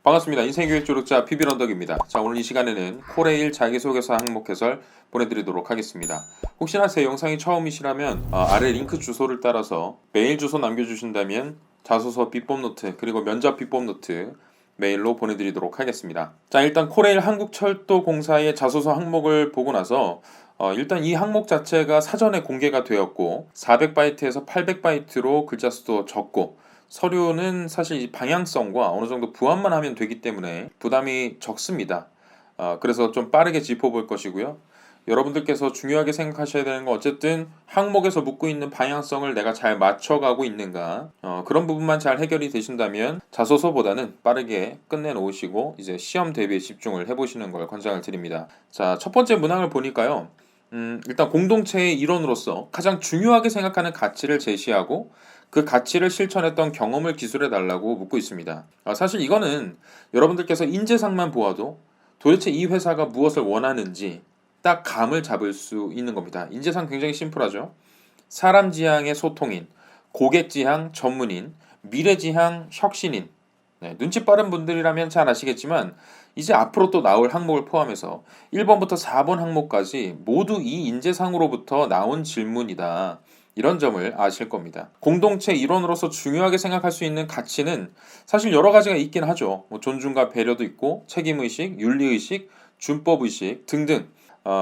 반갑습니다. 인생교육 조력자 PB런덕입니다. 자, 오늘 이 시간에는 코레일 자기소개서 항목 해설 보내드리도록 하겠습니다. 혹시나 제 영상이 처음이시라면 아래 링크 주소를 따라서 메일 주소 남겨주신다면 자소서 비법 노트 그리고 면접 비법 노트 메일로 보내드리도록 하겠습니다. 자, 일단 코레일 한국철도공사의 자소서 항목을 보고 나서 일단 이 항목 자체가 사전에 공개가 되었고 400바이트에서 800바이트로 글자 수도 적고 서류는 사실 방향성과 어느 정도 부합만 하면 되기 때문에 부담이 적습니다. 그래서 좀 빠르게 짚어볼 것이고요. 여러분들께서 중요하게 생각하셔야 되는 건 어쨌든 항목에서 묻고 있는 방향성을 내가 잘 맞춰가고 있는가, 그런 부분만 잘 해결이 되신다면 자소서보다는 빠르게 끝내놓으시고 이제 시험 대비에 집중을 해보시는 걸 권장을 드립니다. 자, 첫 번째 문항을 보니까요. 일단 공동체의 일원으로서 가장 중요하게 생각하는 가치를 제시하고 그 가치를 실천했던 경험을 기술해 달라고 묻고 있습니다. 사실 이거는 여러분들께서 인재상만 보아도 도대체 이 회사가 무엇을 원하는지 딱 감을 잡을 수 있는 겁니다. 인재상 굉장히 심플하죠. 사람 지향의 소통인, 고객 지향 전문인, 미래 지향 혁신인. 네, 눈치 빠른 분들이라면 잘 아시겠지만 이제 앞으로 또 나올 항목을 포함해서 1번부터 4번 항목까지 모두 이 인재상으로부터 나온 질문이다. 이런 점을 아실 겁니다. 공동체 일원으로서 중요하게 생각할 수 있는 가치는 사실 여러 가지가 있긴 하죠. 존중과 배려도 있고 책임의식, 윤리의식, 준법의식 등등.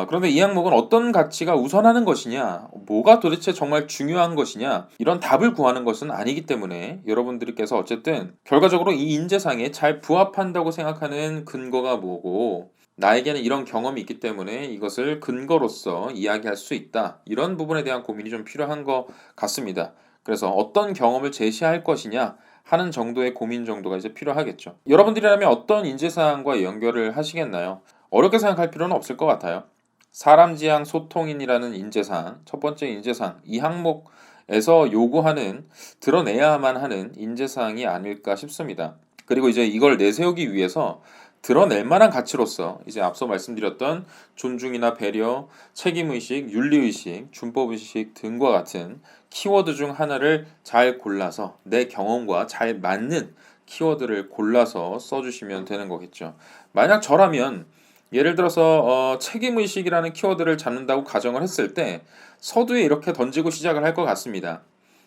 그런데 이 항목은 어떤 가치가 우선하는 것이냐, 뭐가 도대체 정말 중요한 것이냐, 이런 답을 구하는 것은 아니기 때문에 여러분들께서 어쨌든 결과적으로 이 인재상에 잘 부합한다고 생각하는 근거가 뭐고, 나에게는 이런 경험이 있기 때문에 이것을 근거로서 이야기할 수 있다. 이런 부분에 대한 고민이 좀 필요한 것 같습니다. 그래서 어떤 경험을 제시할 것이냐 하는 정도의 고민 정도가 이제 필요하겠죠. 여러분들이라면 어떤 인재사항과 연결을 하시겠나요? 어렵게 생각할 필요는 없을 것 같아요. 사람 지향 소통인이라는 인재상, 첫 번째 인재상, 이 항목에서 요구하는, 드러내야만 하는 인재사항이 아닐까 싶습니다. 그리고 이제 이걸 내세우기 위해서 드러낼 만한 가치로서 이제 앞서 말씀드렸던 존중이나 배려, 책임의식, 윤리의식, 준법의식 등과 같은 키워드 중 하나를 잘 골라서 내 경험과 잘 맞는 키워드를 골라서 써주시면 되는 거겠죠. 만약 저라면 예를 들어서 책임의식이라는 키워드를 잡는다고 가정을 했을 때 서두에 이렇게 던지고 시작을 할 것 같습니다.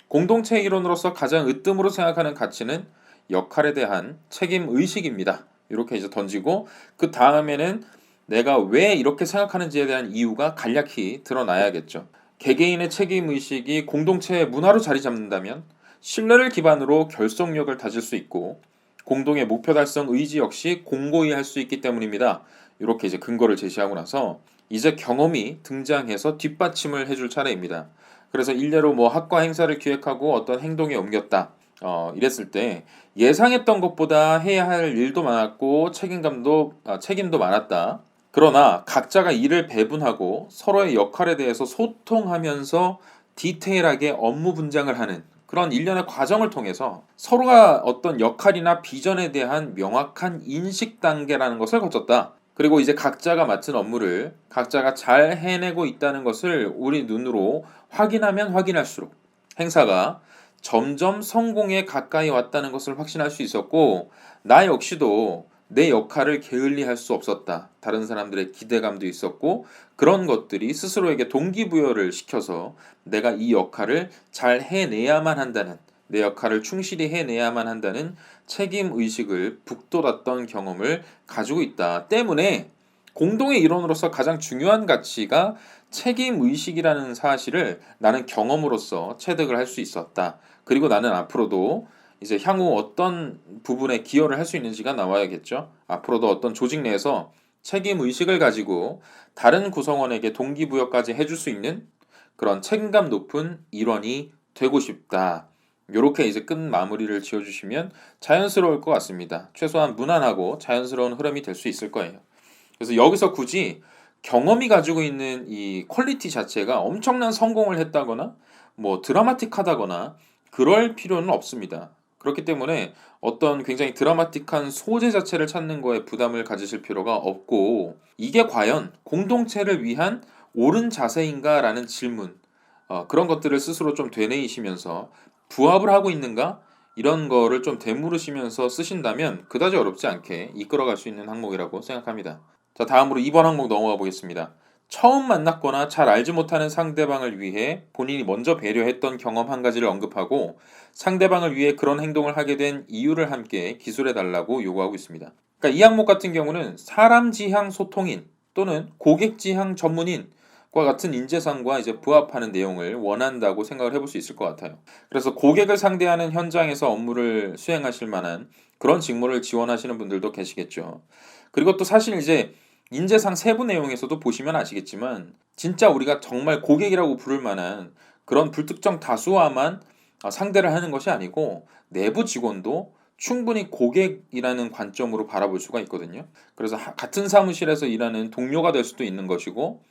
공동체 이론으로서 가장 으뜸으로 생각하는 가치는 역할에 대한 책임의식입니다. 이렇게 이제 던지고 그 다음에는 내가 왜 이렇게 생각하는지에 대한 이유가 간략히 드러나야겠죠. 개개인의 책임의식이 공동체의 문화로 자리 잡는다면 신뢰를 기반으로 결속력을 다질 수 있고 공동의 목표 달성 의지 역시 공고히 할 수 있기 때문입니다. 이렇게 이제 근거를 제시하고 나서 이제 경험이 등장해서 뒷받침을 해줄 차례입니다. 그래서 일례로 뭐 학과 행사를 기획하고 어떤 행동에 옮겼다. 이랬을 때 예상했던 것보다 해야 할 일도 많았고 책임도 많았다. 그러나 각자가 일을 배분하고 서로의 역할에 대해서 소통하면서 디테일하게 업무 분장을 하는 그런 일련의 과정을 통해서 서로가 어떤 역할이나 비전에 대한 명확한 인식 단계라는 것을 거쳤다. 그리고 이제 각자가 맡은 업무를 각자가 잘 해내고 있다는 것을 우리 눈으로 확인하면 확인할수록 행사가 점점 성공에 가까이 왔다는 것을 확신할 수 있었고, 나 역시도 내 역할을 게을리할 수 없었다. 다른 사람들의 기대감도 있었고, 그런 것들이 스스로에게 동기부여를 시켜서 내가 이 역할을 잘 해내야만 한다는, 내 역할을 충실히 해내야만 한다는 책임의식을 북돋았던 경험을 가지고 있다. 때문에 공동의 일원으로서 가장 중요한 가치가 책임의식이라는 사실을 나는 경험으로서 체득을 할 수 있었다. 그리고 나는 앞으로도 이제 향후 어떤 부분에 기여를 할 수 있는지가 나와야겠죠. 앞으로도 어떤 조직 내에서 책임의식을 가지고 다른 구성원에게 동기부여까지 해줄 수 있는 그런 책임감 높은 일원이 되고 싶다. 이렇게 이제 끝 마무리를 지어주시면 자연스러울 것 같습니다. 최소한 무난하고 자연스러운 흐름이 될 수 있을 거예요. 그래서 여기서 굳이 경험이 가지고 있는 이 퀄리티 자체가 엄청난 성공을 했다거나 뭐 드라마틱하다거나 그럴 필요는 없습니다. 그렇기 때문에 어떤 굉장히 드라마틱한 소재 자체를 찾는 거에 부담을 가지실 필요가 없고, 이게 과연 공동체를 위한 옳은 자세인가라는 질문, 그런 것들을 스스로 좀 되뇌이시면서 부합을 하고 있는가? 이런 거를 좀 되물으시면서 쓰신다면 그다지 어렵지 않게 이끌어갈 수 있는 항목이라고 생각합니다. 자, 다음으로 2번 항목 넘어가 보겠습니다. 처음 만났거나 잘 알지 못하는 상대방을 위해 본인이 먼저 배려했던 경험 한 가지를 언급하고 상대방을 위해 그런 행동을 하게 된 이유를 함께 기술해 달라고 요구하고 있습니다. 그러니까 이 항목 같은 경우는 사람 지향 소통인 또는 고객 지향 전문인과 같은 인재상과 이제 부합하는 내용을 원한다고 생각을 해볼 수 있을 것 같아요. 그래서 고객을 상대하는 현장에서 업무를 수행하실 만한 그런 직무를 지원하시는 분들도 계시겠죠. 그리고 또 사실 이제 인재상 세부 내용에서도 보시면 아시겠지만 진짜 우리가 정말 고객이라고 부를 만한 그런 불특정 다수와만 상대를 하는 것이 아니고 내부 직원도 충분히 고객이라는 관점으로 바라볼 수가 있거든요. 그래서 같은 사무실에서 일하는 동료가 될 수도 있는 것이고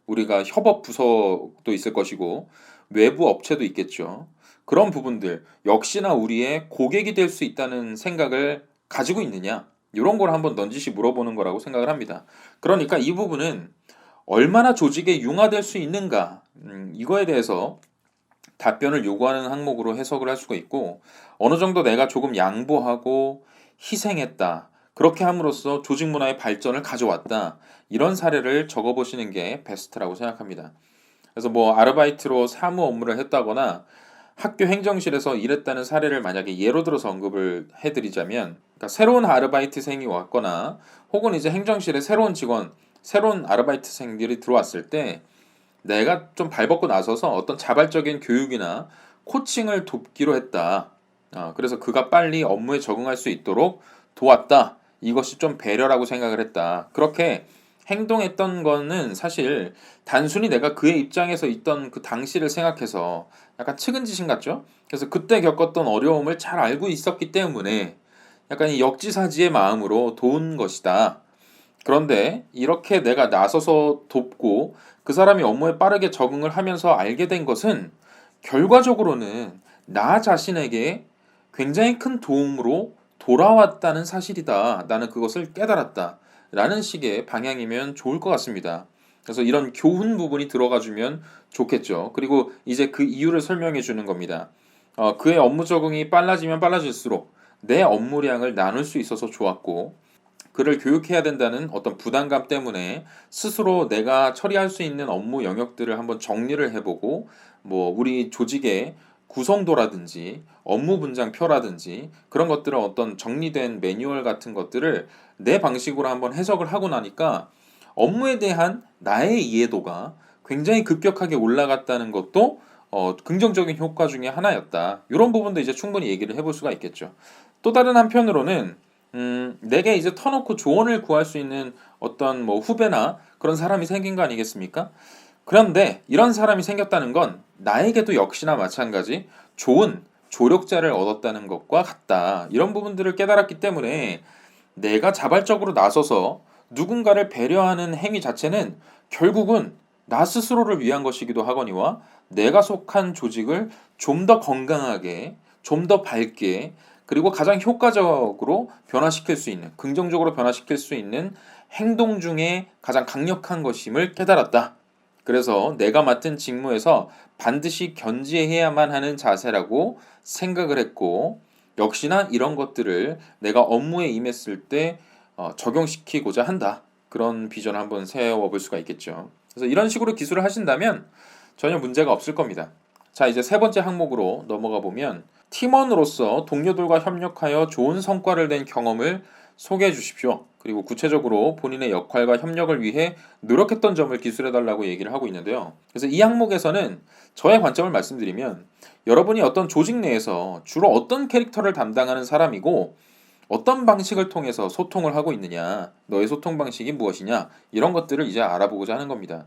우리가 협업 부서도 있을 것이고 외부 업체도 있겠죠. 그런 부분들 역시나 우리의 고객이 될 수 있다는 생각을 가지고 있느냐? 이런 걸 한번 넌지시 물어보는 거라고 생각을 합니다. 그러니까 이 부분은 얼마나 조직에 융화될 수 있는가, 이거에 대해서 답변을 요구하는 항목으로 해석을 할 수가 있고 어느 정도 내가 조금 양보하고 희생했다. 그렇게 함으로써 조직 문화의 발전을 가져왔다. 이런 사례를 적어보시는 게 베스트라고 생각합니다. 그래서 뭐 아르바이트로 사무 업무를 했다거나 학교 행정실에서 일했다는 사례를 만약에 예로 들어서 언급을 해드리자면 그러니까 새로운 아르바이트생이 왔거나 혹은 이제 행정실에 새로운 직원, 새로운 아르바이트생들이 들어왔을 때 내가 좀 발벗고 나서서 어떤 자발적인 교육이나 코칭을 돕기로 했다. 그래서 그가 빨리 업무에 적응할 수 있도록 도왔다. 이것이 좀 배려라고 생각을 했다. 그렇게 행동했던 거는 사실 단순히 내가 그의 입장에서 있던 그 당시를 생각해서 약간 측은지심 같죠? 그래서 그때 겪었던 어려움을 잘 알고 있었기 때문에 약간 이 역지사지의 마음으로 도운 것이다. 그런데 이렇게 내가 나서서 돕고 그 사람이 업무에 빠르게 적응을 하면서 알게 된 것은 결과적으로는 나 자신에게 굉장히 큰 도움으로 돌아왔다는 사실이다. 나는 그것을 깨달았다. 라는 식의 방향이면 좋을 것 같습니다. 그래서 이런 교훈 부분이 들어가 주면 좋겠죠. 그리고 이제 그 이유를 설명해 주는 겁니다. 그의 업무 적응이 빨라지면 빨라질수록 내 업무량을 나눌 수 있어서 좋았고 그를 교육해야 된다는 어떤 부담감 때문에 스스로 내가 처리할 수 있는 업무 영역들을 한번 정리를 해보고 뭐 우리 조직의 구성도라든지 업무 분장표라든지 그런 것들은 어떤 정리된 매뉴얼 같은 것들을 내 방식으로 한번 해석을 하고 나니까 업무에 대한 나의 이해도가 굉장히 급격하게 올라갔다는 것도 긍정적인 효과 중에 하나였다. 이런 부분도 이제 충분히 얘기를 해볼 수가 있겠죠. 또 다른 한편으로는 내게 이제 터놓고 조언을 구할 수 있는 어떤 뭐 후배나 그런 사람이 생긴 거 아니겠습니까? 그런데 이런 사람이 생겼다는 건 나에게도 역시나 마찬가지 좋은 조력자를 얻었다는 것과 같다. 이런 부분들을 깨달았기 때문에 내가 자발적으로 나서서 누군가를 배려하는 행위 자체는 결국은 나 스스로를 위한 것이기도 하거니와 내가 속한 조직을 좀 더 건강하게, 좀 더 밝게, 그리고 가장 효과적으로 변화시킬 수 있는, 긍정적으로 변화시킬 수 있는 행동 중에 가장 강력한 것임을 깨달았다. 그래서 내가 맡은 직무에서 반드시 견지해야만 하는 자세라고 생각을 했고, 역시나 이런 것들을 내가 업무에 임했을 때 적용시키고자 한다. 그런 비전을 한번 세워볼 수가 있겠죠. 그래서 이런 식으로 기술을 하신다면 전혀 문제가 없을 겁니다. 자, 이제 세 번째 항목으로 넘어가 보면 팀원으로서 동료들과 협력하여 좋은 성과를 낸 경험을 소개해 주십시오. 그리고 구체적으로 본인의 역할과 협력을 위해 노력했던 점을 기술해달라고 얘기를 하고 있는데요. 그래서 이 항목에서는 저의 관점을 말씀드리면 여러분이 어떤 조직 내에서 주로 어떤 캐릭터를 담당하는 사람이고 어떤 방식을 통해서 소통을 하고 있느냐, 너의 소통 방식이 무엇이냐, 이런 것들을 이제 알아보고자 하는 겁니다.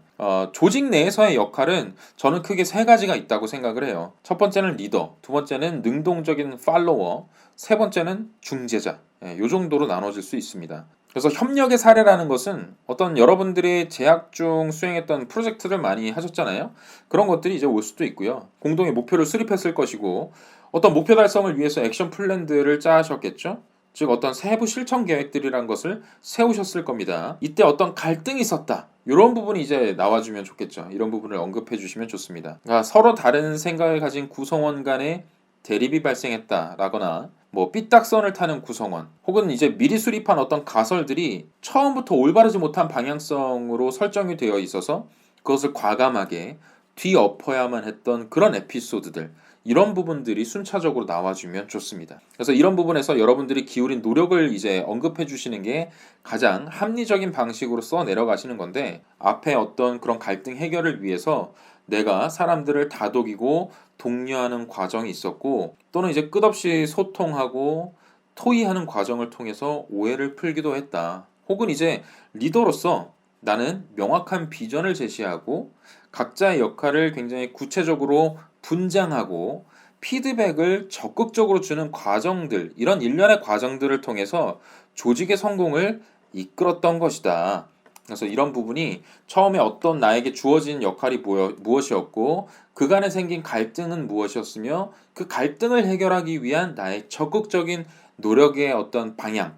조직 내에서의 역할은 저는 크게 세 가지가 있다고 생각을 해요. 첫 번째는 리더, 두 번째는 능동적인 팔로워, 세 번째는 중재자. 이 정도로 나눠질 수 있습니다. 그래서 협력의 사례라는 것은 어떤 여러분들이 재학 중 수행했던 프로젝트를 많이 하셨잖아요. 그런 것들이 이제 올 수도 있고요. 공동의 목표를 수립했을 것이고 어떤 목표 달성을 위해서 액션 플랜들을 짜셨겠죠. 즉 어떤 세부 실천 계획들이란 것을 세우셨을 겁니다. 이때 어떤 갈등이 있었다. 이런 부분이 이제 나와주면 좋겠죠. 이런 부분을 언급해 주시면 좋습니다. 그러니까 서로 다른 생각을 가진 구성원 간의 대립이 발생했다라거나 뭐 삐딱선을 타는 구성원 혹은 이제 미리 수립한 어떤 가설들이 처음부터 올바르지 못한 방향성으로 설정이 되어 있어서 그것을 과감하게 뒤엎어야만 했던 그런 에피소드들, 이런 부분들이 순차적으로 나와주면 좋습니다. 그래서 이런 부분에서 여러분들이 기울인 노력을 이제 언급해 주시는 게 가장 합리적인 방식으로 써 내려가시는 건데, 앞에 어떤 그런 갈등 해결을 위해서 내가 사람들을 다독이고 독려하는 과정이 있었고, 또는 이제 끝없이 소통하고 토의하는 과정을 통해서 오해를 풀기도 했다. 혹은 이제 리더로서 나는 명확한 비전을 제시하고 각자의 역할을 굉장히 구체적으로 분장하고 피드백을 적극적으로 주는 과정들, 이런 일련의 과정들을 통해서 조직의 성공을 이끌었던 것이다. 그래서 이런 부분이 처음에 어떤 나에게 주어진 역할이 무엇이었고 그간에 생긴 갈등은 무엇이었으며 그 갈등을 해결하기 위한 나의 적극적인 노력의 어떤 방향,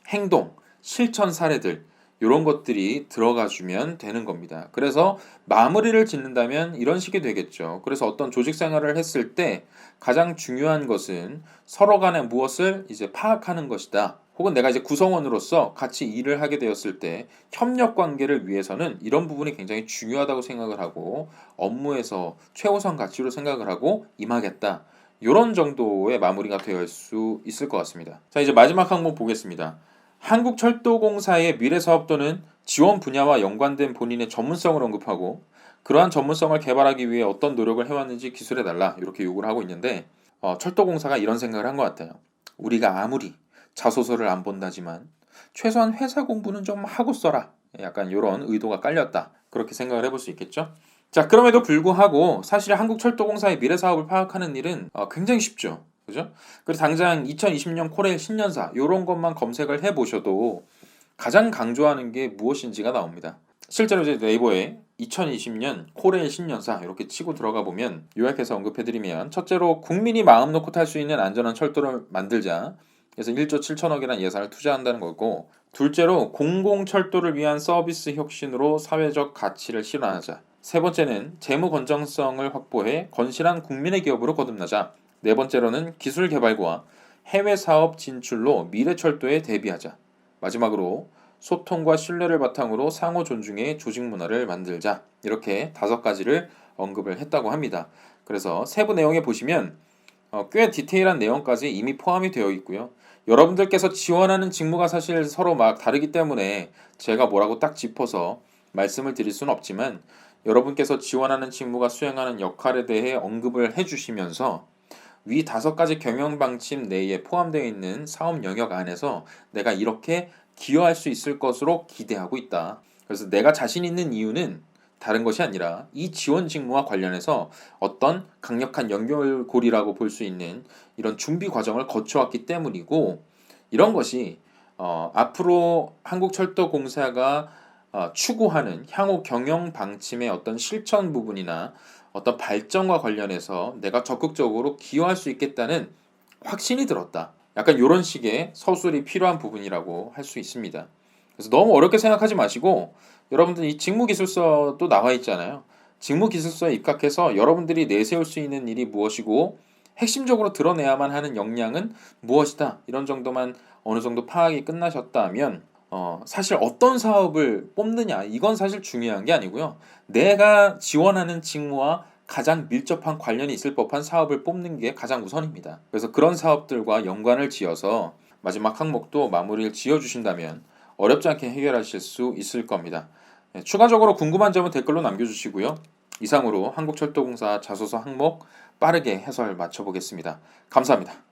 행동, 실천 사례들, 이런 것들이 들어가 주면 되는 겁니다. 그래서 마무리를 짓는다면 이런 식이 되겠죠. 그래서 어떤 조직 생활을 했을 때 가장 중요한 것은 서로 간에 무엇을 이제 파악하는 것이다. 혹은 내가 이제 구성원으로서 같이 일을 하게 되었을 때 협력 관계를 위해서는 이런 부분이 굉장히 중요하다고 생각을 하고 업무에서 최우선 가치로 생각을 하고 임하겠다. 이런 정도의 마무리가 되어 수 있을 것 같습니다. 자, 이제 마지막 항목 보겠습니다. 한국철도공사의 미래사업도는 지원 분야와 연관된 본인의 전문성을 언급하고 그러한 전문성을 개발하기 위해 어떤 노력을 해왔는지 기술해달라, 이렇게 요구를 하고 있는데, 철도공사가 이런 생각을 한 것 같아요. 우리가 아무리 자소서를 안 본다지만 최소한 회사 공부는 좀 하고 써라, 약간 이런 의도가 깔렸다, 그렇게 생각을 해볼 수 있겠죠. 자, 그럼에도 불구하고 사실 한국철도공사의 미래사업을 파악하는 일은 굉장히 쉽죠. 그죠? 그래서 당장 2020년 코레일 신년사 이런 것만 검색을 해보셔도 가장 강조하는 게 무엇인지가 나옵니다. 실제로 이제 네이버에 2020년 코레일 신년사 이렇게 치고 들어가 보면 요약해서 언급해드리면, 첫째로 국민이 마음 놓고 탈 수 있는 안전한 철도를 만들자. 그래서 1조 7천억이라는 예산을 투자한다는 거고, 둘째로 공공철도를 위한 서비스 혁신으로 사회적 가치를 실현하자. 세 번째는 재무 건전성을 확보해 건실한 국민의 기업으로 거듭나자. 네 번째로는 기술 개발과 해외 사업 진출로 미래철도에 대비하자. 마지막으로 소통과 신뢰를 바탕으로 상호 존중의 조직 문화를 만들자. 이렇게 5가지를 언급을 했다고 합니다. 그래서 세부 내용에 보시면 꽤 디테일한 내용까지 이미 포함이 되어 있고요. 여러분들께서 지원하는 직무가 사실 서로 막 다르기 때문에 제가 뭐라고 딱 짚어서 말씀을 드릴 수는 없지만, 여러분께서 지원하는 직무가 수행하는 역할에 대해 언급을 해주시면서 위 5가지 경영 방침 내에 포함되어 있는 사업 영역 안에서 내가 이렇게 기여할 수 있을 것으로 기대하고 있다. 그래서 내가 자신 있는 이유는 다른 것이 아니라 이 지원 직무와 관련해서 어떤 강력한 연결고리라고 볼 수 있는 이런 준비 과정을 거쳐왔기 때문이고, 이런 것이 앞으로 한국철도공사가 추구하는 향후 경영 방침의 어떤 실천 부분이나 어떤 발전과 관련해서 내가 적극적으로 기여할 수 있겠다는 확신이 들었다. 약간 이런 식의 서술이 필요한 부분이라고 할 수 있습니다. 그래서 너무 어렵게 생각하지 마시고, 여러분들 이 직무기술서도 나와 있잖아요. 직무기술서에 입각해서 여러분들이 내세울 수 있는 일이 무엇이고 핵심적으로 드러내야만 하는 역량은 무엇이다, 이런 정도만 어느 정도 파악이 끝나셨다면 사실 어떤 사업을 뽑느냐, 이건 사실 중요한 게 아니고요. 내가 지원하는 직무와 가장 밀접한 관련이 있을 법한 사업을 뽑는 게 가장 우선입니다. 그래서 그런 사업들과 연관을 지어서 마지막 항목도 마무리를 지어주신다면 어렵지 않게 해결하실 수 있을 겁니다. 네, 추가적으로 궁금한 점은 댓글로 남겨주시고요. 이상으로 한국철도공사 자소서 항목 빠르게 해설 마쳐보겠습니다. 감사합니다.